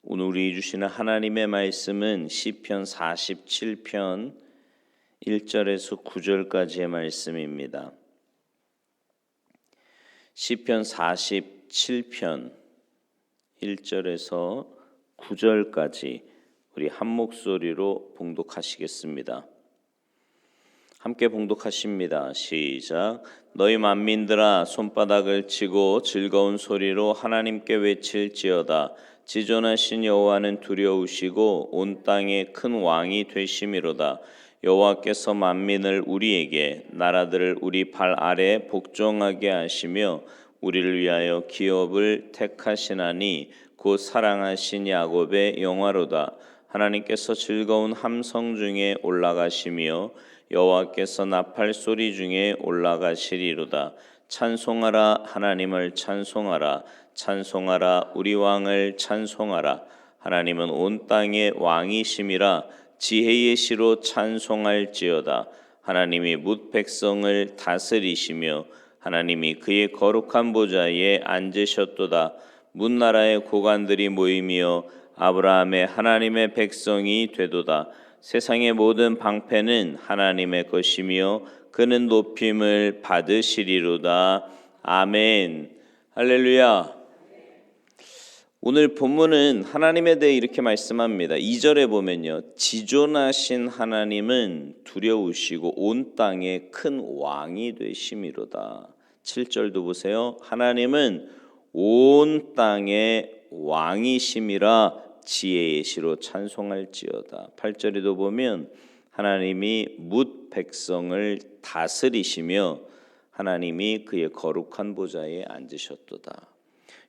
오늘 우리 주시는 하나님의 말씀은 시편 47편 1절에서 9절까지의 말씀입니다. 시편 47편 1절에서 9절까지 우리 한 목소리로 봉독하시겠습니다. 함께 봉독하십니다. 시작. 너희 만민들아 손바닥을 치고 즐거운 소리로 하나님께 외칠지어다. 지존하신 여호와는 두려우시고 온 땅에 큰 왕이 되심이로다. 여호와께서 만민을 우리에게 나라들을 우리 발 아래 복종하게 하시며 우리를 위하여 기업을 택하시나니 곧 사랑하신 야곱의 영화로다. 하나님께서 즐거운 함성 중에 올라가시며 여호와께서 나팔 소리 중에 올라가시리로다. 찬송하라 하나님을 찬송하라. 찬송하라 우리 왕을 찬송하라. 하나님은 온 땅의 왕이심이라. 지혜의 시로 찬송할지어다. 하나님이 뭇 백성을 다스리시며 하나님이 그의 거룩한 보좌에 앉으셨도다. 문 나라의 고관들이 모이며 아브라함의 하나님의 백성이 되도다. 세상의 모든 방패는 하나님의 것이며 그는 높임을 받으시리로다. 아멘. 할렐루야. 오늘 본문은 하나님에 대해 이렇게 말씀합니다. 2절에 보면요, 지존하신 하나님은 두려우시고 온 땅에 큰 왕이 되심이로다. 7절도 보세요. 하나님은 온 땅의 왕이심이라 지혜의 시로 찬송할지어다. 8절에도 보면 하나님이 뭇 백성을 다스리시며 하나님이 그의 거룩한 보좌에 앉으셨도다.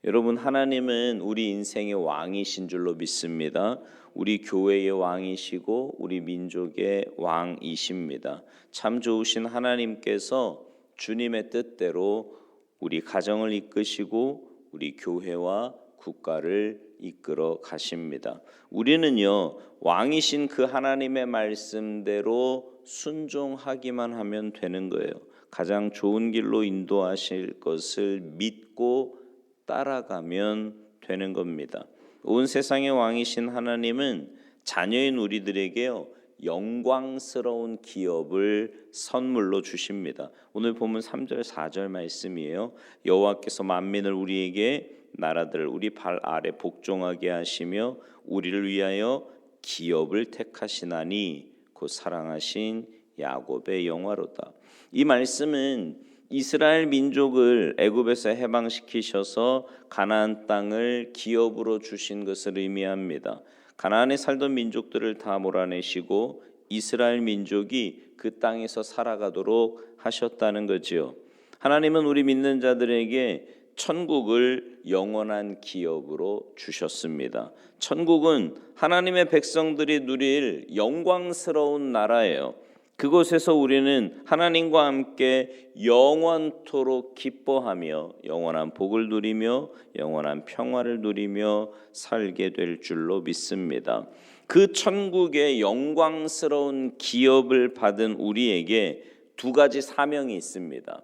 여러분, 하나님은 우리 인생의 왕이신 줄로 믿습니다. 우리 교회의 왕이시고 우리 민족의 왕이십니다. 참 좋으신 하나님께서 주님의 뜻대로 우리 가정을 이끄시고 우리 교회와 국가를 이끌어 가십니다. 우리는요, 왕이신 그 하나님의 말씀대로 순종하기만 하면 되는 거예요. 가장 좋은 길로 인도하실 것을 믿고 따라가면 되는 겁니다. 온 세상의 왕이신 하나님은 자녀인 우리들에게요, 영광스러운 기업을 선물로 주십니다. 오늘 본문 3절 4절 말씀이에요. 여호와께서 만민을 우리에게 나라들을 우리 발 아래 복종하게 하시며 우리를 위하여 기업을 택하시나니 곧 사랑하신 야곱의 영화로다. 이 말씀은 이스라엘 민족을 애굽에서 해방시키셔서 가나안 땅을 기업으로 주신 것을 의미합니다. 가나안에 살던 민족들을 다 몰아내시고 이스라엘 민족이 그 땅에서 살아가도록 하셨다는 거지요. 하나님은 우리 믿는 자들에게 천국을 영원한 기업으로 주셨습니다. 천국은 하나님의 백성들이 누릴 영광스러운 나라예요. 그곳에서 우리는 하나님과 함께 영원토록 기뻐하며 영원한 복을 누리며 영원한 평화를 누리며 살게 될 줄로 믿습니다. 그 천국의 영광스러운 기업을 받은 우리에게 두 가지 사명이 있습니다.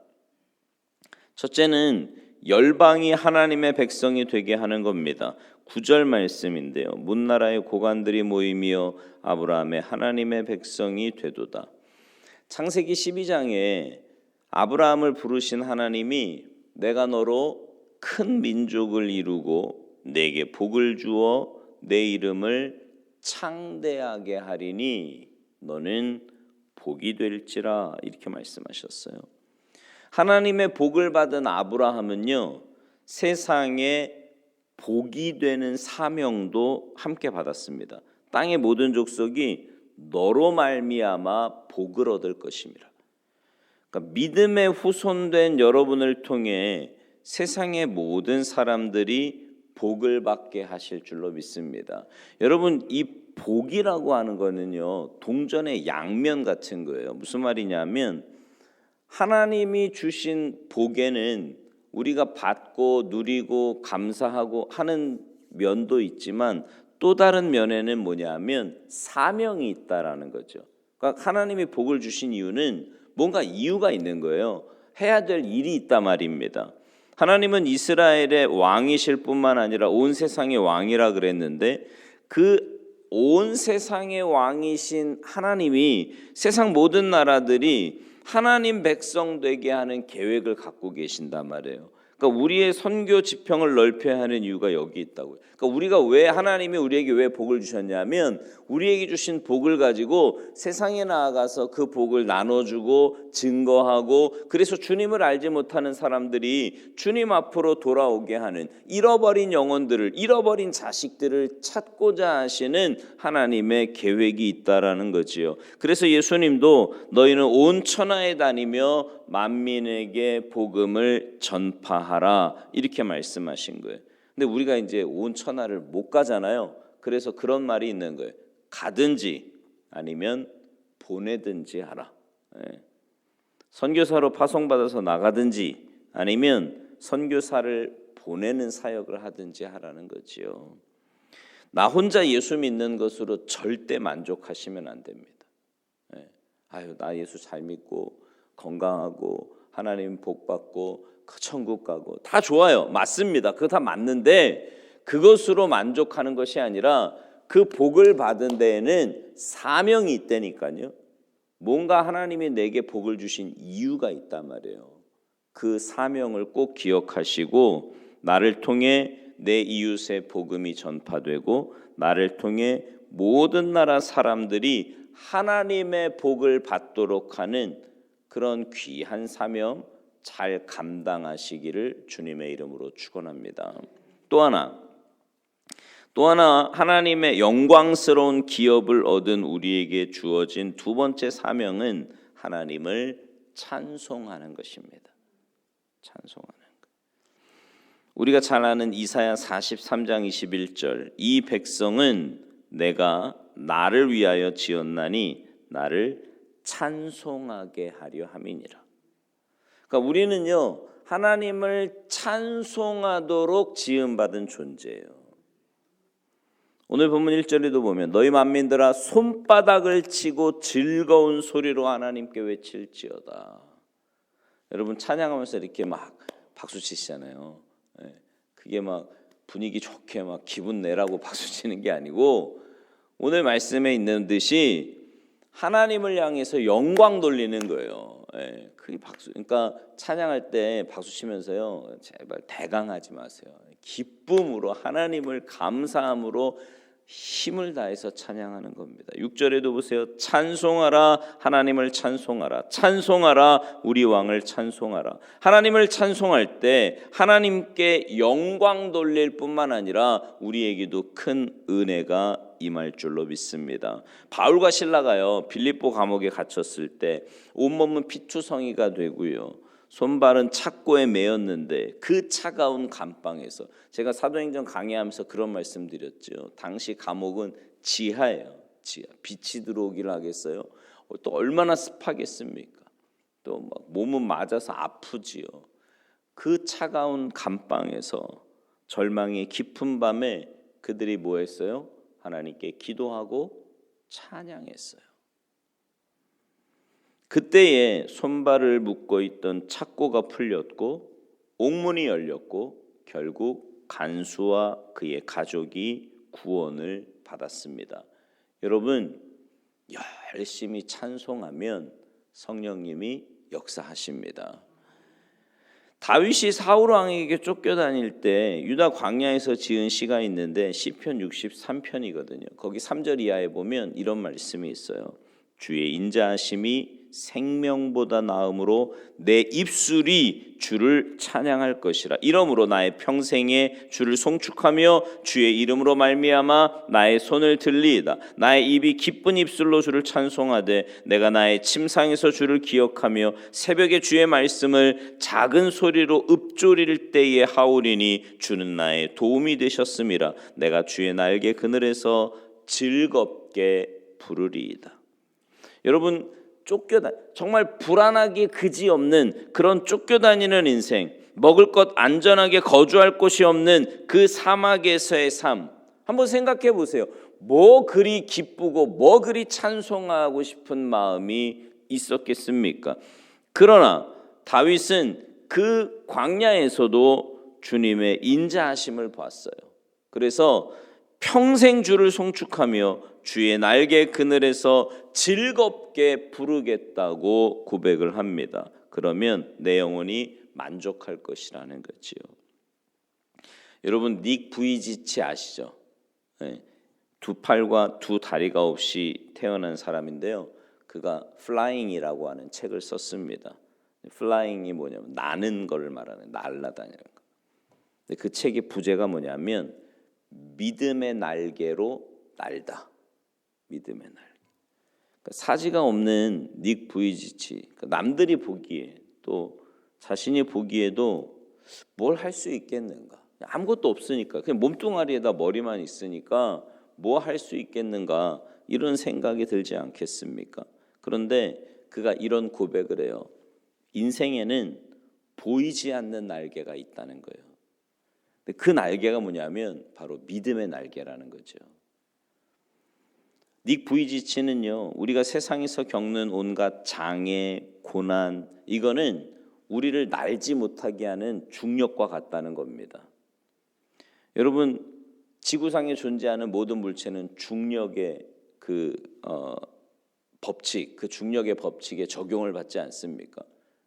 첫째는 열방이 하나님의 백성이 되게 하는 겁니다. 9절 말씀인데요. 문 나라의 고관들이 모이며 아브라함의 하나님의 백성이 되도다. 창세기 12장에 아브라함을 부르신 하나님이 내가 너로 큰 민족을 이루고 내게 복을 주어 내 이름을 창대하게 하리니 너는 복이 될지라, 이렇게 말씀하셨어요. 하나님의 복을 받은 아브라함은요, 세상에 복이 되는 사명도 함께 받았습니다. 땅의 모든 족속이 너로 말미암아 복을 얻을 것입니다. 그러니까 믿음의 후손된 여러분을 통해 세상의 모든 사람들이 복을 받게 하실 줄로 믿습니다. 여러분, 이 복이라고 하는 거는요, 동전의 양면 같은 거예요. 무슨 말이냐면 하나님이 주신 복에는 우리가 받고 누리고 감사하고 하는 면도 있지만 또 다른 면에는 뭐냐면 사명이 있다라는 거죠. 그러니까 하나님이 복을 주신 이유는 뭔가 이유가 있는 거예요. 해야 될 일이 있단 말입니다. 하나님은 이스라엘의 왕이실 뿐만 아니라 온 세상의 왕이라 그랬는데 그 온 세상의 왕이신 하나님이 세상 모든 나라들이 하나님 백성 되게 하는 계획을 갖고 계신단 말이에요. 그러니까 우리의 선교 지평을 넓혀야 하는 이유가 여기 있다고요. 그러니까 우리가 왜 하나님이 우리에게 왜 복을 주셨냐면 우리에게 주신 복을 가지고 세상에 나아가서 그 복을 나눠주고 증거하고 그래서 주님을 알지 못하는 사람들이 주님 앞으로 돌아오게 하는 잃어버린 영혼들을 잃어버린 자식들을 찾고자 하시는 하나님의 계획이 있다라는 거지요. 그래서 예수님도 너희는 온 천하에 다니며 만민에게 복음을 전파하라 이렇게 말씀하신 거예요. 근데 우리가 이제 온 천하를 못 가잖아요. 그래서 그런 말이 있는 거예요. 가든지 아니면 보내든지 하라. 선교사로 파송받아서 나가든지 아니면 선교사를 보내는 사역을 하든지 하라는 거지요. 나 혼자 예수 믿는 것으로 절대 만족하시면 안 됩니다. 아유, 나 예수 잘 믿고 건강하고 하나님 복 받고 천국 가고 다 좋아요. 맞습니다. 그거 다 맞는데 그것으로 만족하는 것이 아니라 그 복을 받은 데에는 사명이 있다니까요. 뭔가 하나님이 내게 복을 주신 이유가 있단 말이에요. 그 사명을 꼭 기억하시고 나를 통해 내 이웃의 복음이 전파되고 나를 통해 모든 나라 사람들이 하나님의 복을 받도록 하는 그런 귀한 사명 잘 감당하시기를 주님의 이름으로 축원합니다. 또 하나 하나님의 영광스러운 기업을 얻은 우리에게 주어진 두 번째 사명은 하나님을 찬송하는 것입니다. 찬송하는 것. 우리가 잘 아는 이사야 43장 21절 이 백성은 내가 나를 위하여 지었나니 나를 찬송하게 하려 함이니라. 그러니까 우리는요 하나님을 찬송하도록 지음받은 존재예요. 오늘 본문 1절에도 보면 너희 만민들아 손바닥을 치고 즐거운 소리로 하나님께 외칠지어다. 여러분 찬양하면서 이렇게 막 박수 치시잖아요. 그게 막 분위기 좋게 막 기분 내라고 박수 치는 게 아니고 오늘 말씀에 있는 듯이 하나님을 향해서 영광 돌리는 거예요. 그 박수. 그러니까 찬양할 때 박수 치면서요. 제발 대강하지 마세요. 기쁨으로 하나님을 감사함으로 힘을 다해서 찬양하는 겁니다. 6절에도 보세요. 찬송하라 하나님을 찬송하라. 찬송하라 우리 왕을 찬송하라. 하나님을 찬송할 때 하나님께 영광 돌릴 뿐만 아니라 우리에게도 큰 은혜가 임할 줄로 믿습니다. 바울과 실라가요 빌립보 감옥에 갇혔을 때 온몸은 피투성이가 되고요 손발은 착고에 매였는데 그 차가운 감방에서 제가 사도행전 강의하면서 그런 말씀드렸죠. 당시 감옥은 지하예요. 지하. 빛이 들어오기를 하겠어요. 또 얼마나 습하겠습니까? 또 막 몸은 맞아서 아프지요. 그 차가운 감방에서 절망의 깊은 밤에 그들이 뭐 했어요? 하나님께 기도하고 찬양했어요. 그때에 손발을 묶고 있던 착고가 풀렸고 옥문이 열렸고 결국 간수와 그의 가족이 구원을 받았습니다. 여러분 열심히 찬송하면 성령님이 역사하십니다. 다윗이 사울 왕에게 쫓겨다닐 때 유다 광야에서 지은 시가 있는데 시편 63편이거든요. 거기 3절 이하에 보면 이런 말씀이 있어요. 주의 인자하심이 생명보다 나음으로 내 입술이 주를 찬양할 것이라. 이러므로 나의 평생에 주를 송축하며 주의 이름으로 말미암아 나의 손을 들리이다. 나의 입이 기쁜 입술로 주를 찬송하되 내가 나의 침상에서 주를 기억하며 새벽에 주의 말씀을 작은 소리로 읊조릴 때에 하오리니 주는 나의 도움이 되셨음이라. 내가 주의 날개 그늘에서 즐겁게 부르리이다. 여러분 정말 불안하기 그지없는 그런 쫓겨다니는 인생, 먹을 것 안전하게 거주할 곳이 없는 그 사막에서의 삶 한번 생각해 보세요. 뭐 그리 기쁘고 뭐 그리 찬송하고 싶은 마음이 있었겠습니까? 그러나 다윗은 그 광야에서도 주님의 인자하심을 보았어요. 그래서 평생 주를 송축하며 주의 날개 그늘에서 즐겁게 부르겠다고 고백을 합니다. 그러면 내 영혼이 만족할 것이라는 거지요. 여러분 닉 부이지치 아시죠? 네. 두 팔과 두 다리가 없이 태어난 사람인데요. 그가 플라잉이라고 하는 책을 썼습니다. 플라잉이 뭐냐면 나는 걸 말하는, 날아다니는 거. 근데 그 책의 부제가 뭐냐면 믿음의 날개로 날다. 믿음의 날개. 그러니까 사지가 없는 닉 부이지치. 그러니까 남들이 보기에 또 자신이 보기에도 뭘 할 수 있겠는가? 아무것도 없으니까 그냥 몸뚱아리에다 머리만 있으니까 뭐 할 수 있겠는가? 이런 생각이 들지 않겠습니까? 그런데 그가 이런 고백을 해요. 인생에는 보이지 않는 날개가 있다는 거예요. 근데 그 날개가 뭐냐면 바로 믿음의 날개라는 거죠. 닉 부이지치는요, 우리가 세상에서 겪는 온갖 장애, 고난, 이거는 우리를 날지 못하게 하는 중력과 같다는 겁니다. 여러분, 지구상에 존재하는 모든 물체는 중력의 법칙, 그 중력의 법칙에 적용을 받지 않습니까?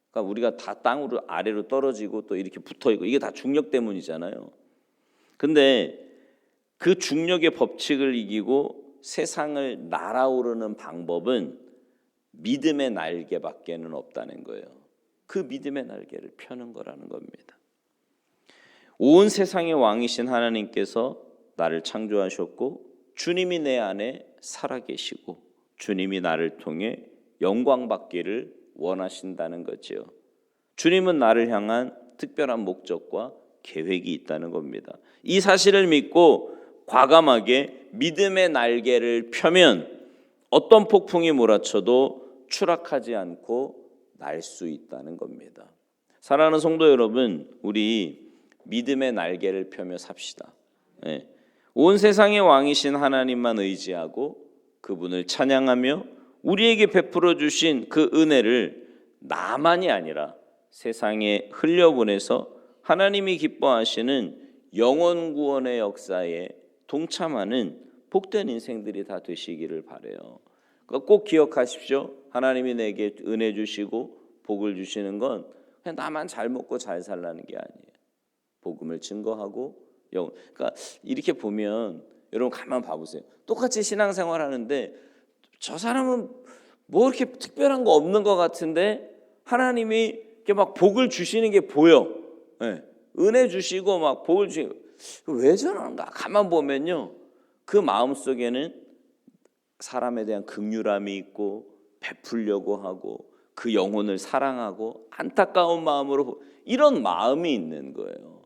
그러니까 우리가 다 땅으로 아래로 떨어지고 또 이렇게 붙어 있고 이게 다 중력 때문이잖아요. 근데 그 중력의 법칙을 이기고 세상을 날아오르는 방법은 믿음의 날개밖에는 없다는 거예요. 그 믿음의 날개를 펴는 거라는 겁니다. 온 세상의 왕이신 하나님께서 나를 창조하셨고 주님이 내 안에 살아계시고 주님이 나를 통해 영광 받기를 원하신다는 거지요. 주님은 나를 향한 특별한 목적과 계획이 있다는 겁니다. 이 사실을 믿고 과감하게 믿음의 날개를 펴면 어떤 폭풍이 몰아쳐도 추락하지 않고 날 수 있다는 겁니다. 사랑하는 성도 여러분, 우리 믿음의 날개를 펴며 삽시다. 네. 온 세상의 왕이신 하나님만 의지하고 그분을 찬양하며 우리에게 베풀어 주신 그 은혜를 나만이 아니라 세상에 흘려보내서 하나님이 기뻐하시는 영원 구원의 역사에 동참하는 복된 인생들이 다 되시기를 바라요. 그러니까 꼭 기억하십시오. 하나님이 내게 은혜 주시고 복을 주시는 건 그냥 나만 잘 먹고 잘 살라는 게 아니에요. 복음을 증거하고 그러니까 이렇게 보면 여러분 가만 봐보세요. 똑같이 신앙생활 하는데 저 사람은 뭐 이렇게 특별한 거 없는 것 같은데 하나님이 이렇게 막 복을 주시는 게 보여. 네. 은혜 주시고 막 복을 주시고 왜 저런가? 가만 보면요. 그 마음속에는 사람에 대한 긍휼함이 있고 베풀려고 하고 그 영혼을 사랑하고 안타까운 마음으로 이런 마음이 있는 거예요.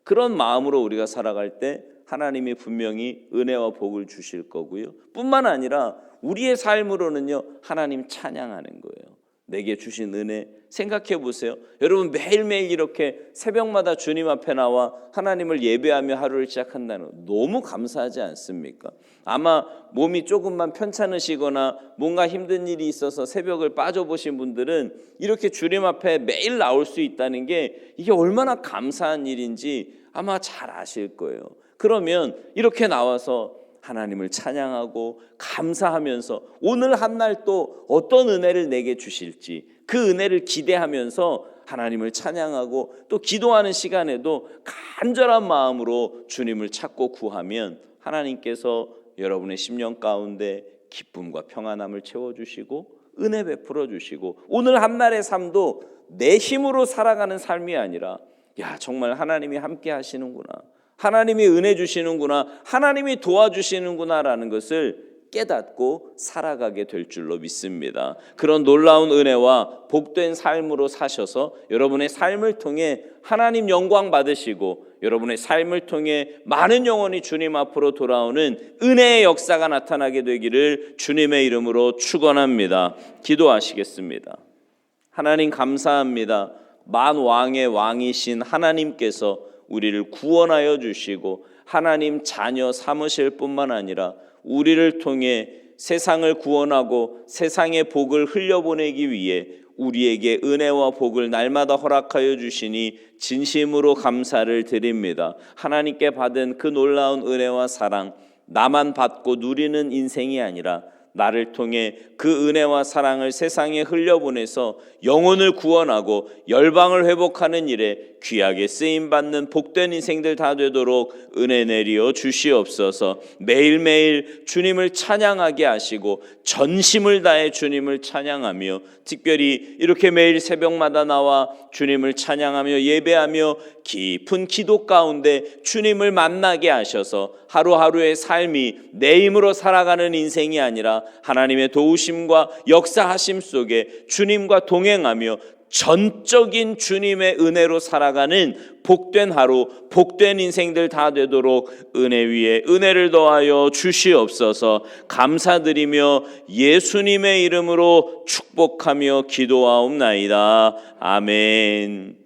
그런 마음으로 우리가 살아갈 때 하나님이 분명히 은혜와 복을 주실 거고요. 뿐만 아니라 우리의 삶으로는요. 하나님 찬양하는 거예요. 내게 주신 은혜 생각해 보세요. 여러분 매일매일 이렇게 새벽마다 주님 앞에 나와 하나님을 예배하며 하루를 시작한다는 거 너무 감사하지 않습니까? 아마 몸이 조금만 편찮으시거나 뭔가 힘든 일이 있어서 새벽을 빠져보신 분들은 이렇게 주님 앞에 매일 나올 수 있다는 게 이게 얼마나 감사한 일인지 아마 잘 아실 거예요. 그러면 이렇게 나와서 하나님을 찬양하고 감사하면서 오늘 한 날 또 어떤 은혜를 내게 주실지 그 은혜를 기대하면서 하나님을 찬양하고 또 기도하는 시간에도 간절한 마음으로 주님을 찾고 구하면 하나님께서 여러분의 심령 가운데 기쁨과 평안함을 채워주시고 은혜 베풀어 주시고 오늘 한 날의 삶도 내 힘으로 살아가는 삶이 아니라 야 정말 하나님이 함께 하시는구나, 하나님이 은혜 주시는구나, 하나님이 도와주시는구나라는 것을 깨닫고 살아가게 될 줄로 믿습니다. 그런 놀라운 은혜와 복된 삶으로 사셔서 여러분의 삶을 통해 하나님 영광 받으시고 여러분의 삶을 통해 많은 영혼이 주님 앞으로 돌아오는 은혜의 역사가 나타나게 되기를 주님의 이름으로 축원합니다. 기도하시겠습니다. 하나님 감사합니다. 만왕의 왕이신 하나님께서 우리를 구원하여 주시고 하나님 자녀 삼으실 뿐만 아니라 우리를 통해 세상을 구원하고 세상의 복을 흘려보내기 위해 우리에게 은혜와 복을 날마다 허락하여 주시니 진심으로 감사를 드립니다. 하나님께 받은 그 놀라운 은혜와 사랑, 나만 받고 누리는 인생이 아니라 나를 통해 그 은혜와 사랑을 세상에 흘려보내서 영혼을 구원하고 열방을 회복하는 일에 귀하게 쓰임받는 복된 인생들 다 되도록 은혜 내리어 주시옵소서. 매일매일 주님을 찬양하게 하시고 전심을 다해 주님을 찬양하며, 특별히 이렇게 매일 새벽마다 나와 주님을 찬양하며 예배하며 깊은 기도 가운데 주님을 만나게 하셔서 하루하루의 삶이 내 힘으로 살아가는 인생이 아니라 하나님의 도우심과 역사하심 속에 주님과 동행하며 전적인 주님의 은혜로 살아가는 복된 하루, 복된 인생들 다 되도록 은혜 위에 은혜를 더하여 주시옵소서. 감사드리며 예수님의 이름으로 축복하며 기도하옵나이다. 아멘.